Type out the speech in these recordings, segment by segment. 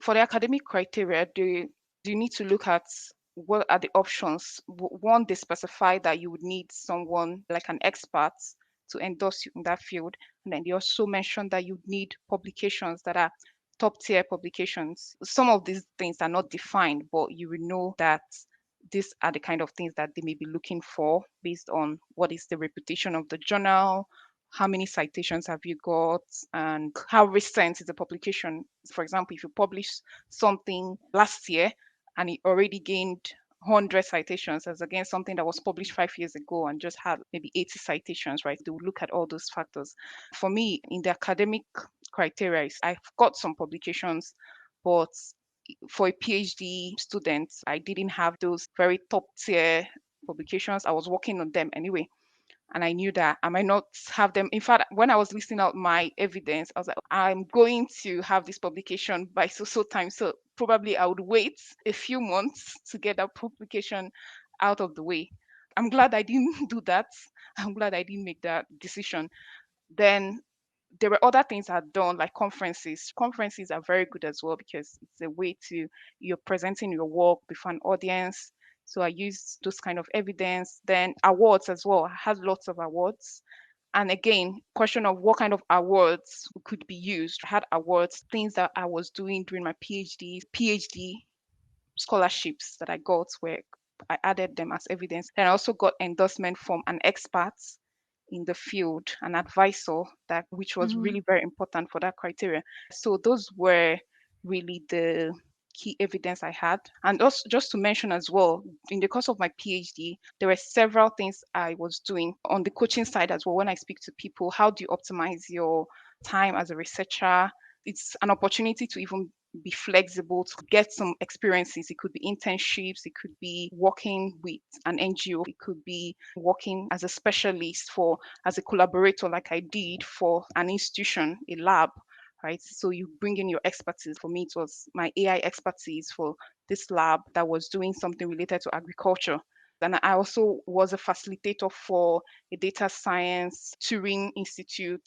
For the academic criteria, you need to look at what are the options. One, they specify that you would need someone like an expert to endorse you in that field. And then they also mention that you need publications that are top tier publications. Some of these things are not defined, but you will know that these are the kind of things that they may be looking for based on what is the reputation of the journal, how many citations have you got, and how recent is the publication. For example, if you publish something last year and it already gained 100 citations as against something that was published 5 years ago and just had maybe 80 citations, right? They will look at all those factors. For me, in the academic criteria, I've got some publications, but for a PhD student, I didn't have those very top tier publications. I was working on them anyway. And I knew that I might not have them. In fact, when I was listing out my evidence, I was like, I'm going to have this publication by so time. So probably I would wait a few months to get that publication out of the way. I'm glad I didn't do that. I'm glad I didn't make that decision. Then there were other things I'd done, like conferences. Conferences are very good as well because it's a way to you're presenting your work before an audience. So I used those kind of evidence. Then awards as well. I had lots of awards. And again, question of what kind of awards could be used. I had awards, things that I was doing during my PhD scholarships that I got where I added them as evidence. Then I also got endorsement from an expert in the field, an advisor that which was Mm-hmm. really very important for that criteria. So those were really the key evidence I had. And also just to mention as well, in the course of my PhD, there were several things I was doing on the coaching side as well. When I speak to people, how do you optimize your time as a researcher? It's an opportunity to even be flexible to get some experiences. It could be internships, it could be working with an NGO, it could be working as a specialist for as a collaborator like I did for an institution, a lab, right? So you bring in your expertise. For me, it was my AI expertise for this lab that was doing something related to agriculture. And I also was a facilitator for a data science Turing Institute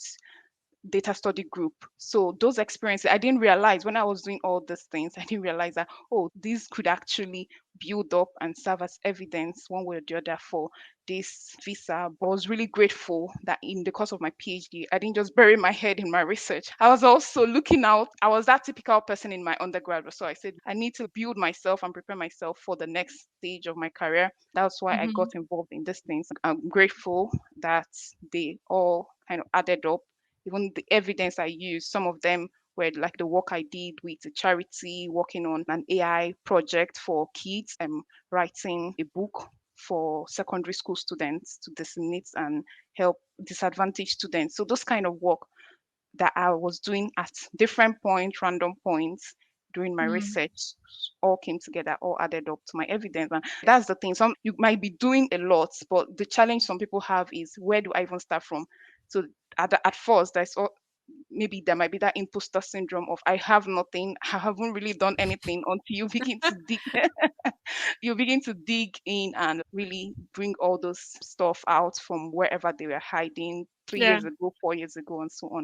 data study group. So those experiences, I didn't realize when I was doing all these things, I didn't realize that, oh, these could actually build up and serve as evidence one way or the other for this visa. But I was really grateful that in the course of my PhD, I didn't just bury my head in my research. I was also looking out. I was that typical person in my undergrad. So I said, I need to build myself and prepare myself for the next stage of my career. That's why I got Mm-hmm. involved in these things. I'm grateful that they all kind of added up. Even the evidence I used, some of them were like the work I did with a charity, working on an AI project for kids, writing a book for secondary school students to disseminate and help disadvantaged students. So those kind of work that I was doing at different points, random points during my Mm-hmm. research all came together, all added up to my evidence. And that's the thing. Some you might be doing a lot, but the challenge some people have is where do I even start from? So at first, maybe there might be that imposter syndrome of I have nothing, I haven't really done anything until you begin to dig you begin to dig in and really bring all those stuff out from wherever they were hiding three Yeah. years ago, 4 years ago, and so on.